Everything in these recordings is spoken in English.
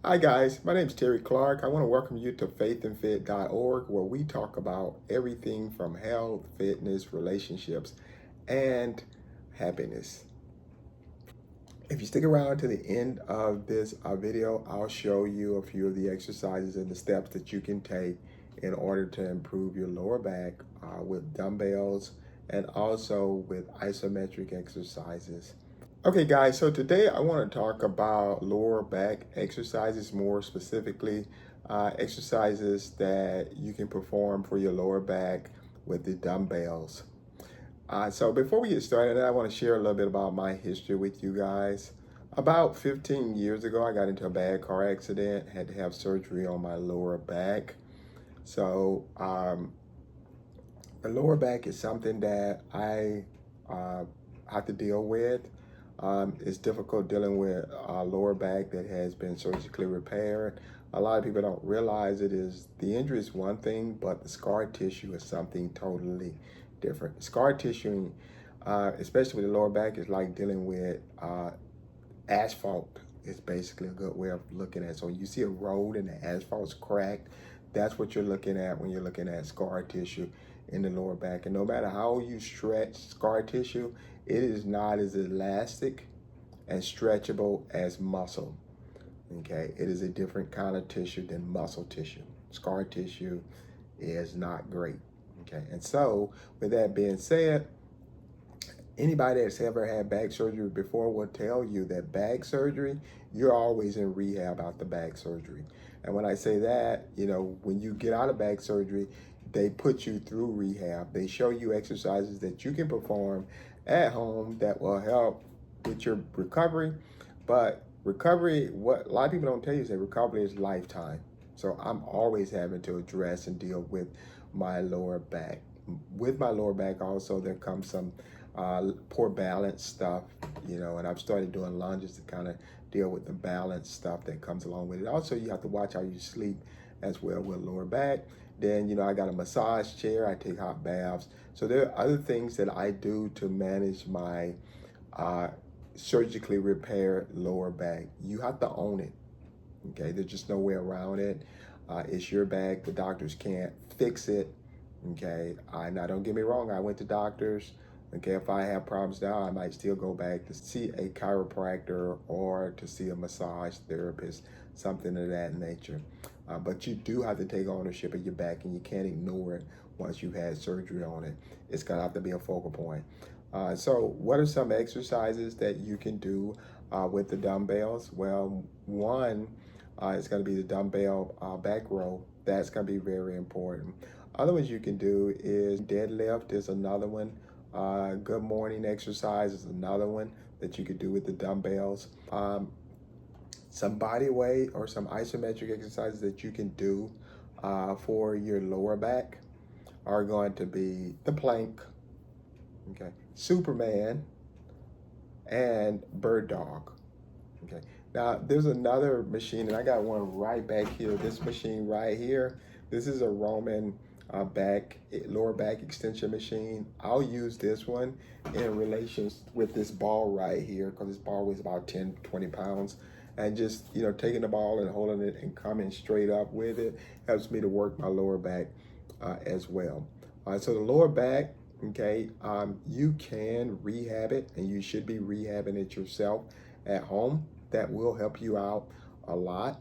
Hi guys, my name is Terry Clark. I want to welcome you to faithandfit.org, where we talk about everything from health, fitness, relationships, and happiness. If you stick around to the end of this video, I'll show you a few of the exercises and the steps that you can take in order to improve your lower back with dumbbells and also with isometric exercises. Okay guys, so today I want to talk about lower back exercises, more specifically exercises that you can perform for your lower back with the dumbbells. So before we get started, I want to share a little bit about my history with you guys. About 15 years ago, I got into a bad car accident, had to have surgery on my lower back. So the lower back is something that I have to deal with. It's difficult dealing with a lower back that has been surgically repaired. A lot of people don't realize it is the injury is one thing, but the scar tissue is something totally different. Scar tissue, especially with the lower back, is like dealing with asphalt. It's basically a good way of looking at it. So you see a road and the asphalt's cracked. That's what you're looking at when you're looking at scar tissue in the lower back. And no matter how you stretch scar tissue, it is not as elastic and stretchable as muscle. Okay, it is a different kind of tissue than muscle tissue. Scar tissue is not great. Okay, and so with that being said, anybody that's ever had back surgery before will tell you that back surgery, you're always in rehab after back surgery. And when I say that, you know, when you get out of back surgery, they put you through rehab. They show you exercises that you can perform at home that will help with your recovery. But recovery, what a lot of people don't tell you is that recovery is lifetime. So I'm always having to address and deal with my lower back. With my lower back also, there comes some poor balance stuff, you know, and I've started doing lunges to kind of deal with the balance stuff that comes along with it. Also, you have to watch how you sleep as well with lower back. Then, you know, I got a massage chair, I take hot baths. So there are other things that I do to manage my surgically repaired lower back. You have to own it, okay? There's just no way around it. It's your back, the doctors can't fix it, okay? Now don't get me wrong, I went to doctors. Okay, if I have problems now, I might still go back to see a chiropractor or to see a massage therapist, something of that nature. But you do have to take ownership of your back, and you can't ignore it once you've had surgery on it. It's gonna have to be a focal point. So what are some exercises that you can do with the dumbbells? Well, one is gonna be the dumbbell back row. That's gonna be very important. Other ones you can do is deadlift is another one. Good morning exercise is another one that you could do with the dumbbells. Some body weight or some isometric exercises that you can do for your lower back are going to be the plank, okay, Superman, and bird dog. Okay, now there's another machine, and I got one right back here. This machine right here, this is a Roman lower back extension machine. I'll use this one in relation with this ball right here, because this ball weighs about 10-20 pounds, and just, you know, taking the ball and holding it and coming straight up with it helps me to work my lower back as well. So the lower back, okay, you can rehab it, and you should be rehabbing it yourself at home. That will help you out a lot.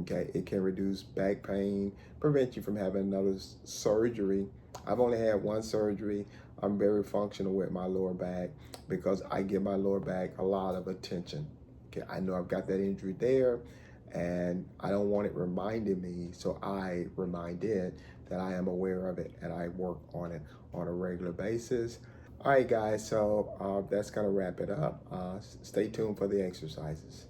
Okay, it can reduce back pain, prevent you from having another surgery. I've only had one surgery. I'm very functional with my lower back because I give my lower back a lot of attention. Okay, I know I've got that injury there, and I don't want it reminding me, so I remind it that I am aware of it and I work on it on a regular basis. All right, guys, so that's gonna wrap it up. Stay tuned for the exercises.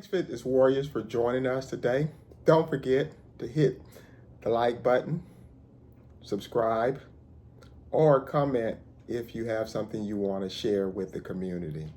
Thanks, Fitness Warriors, for joining us today. Don't forget to hit the like button, subscribe, or comment if you have something you want to share with the community.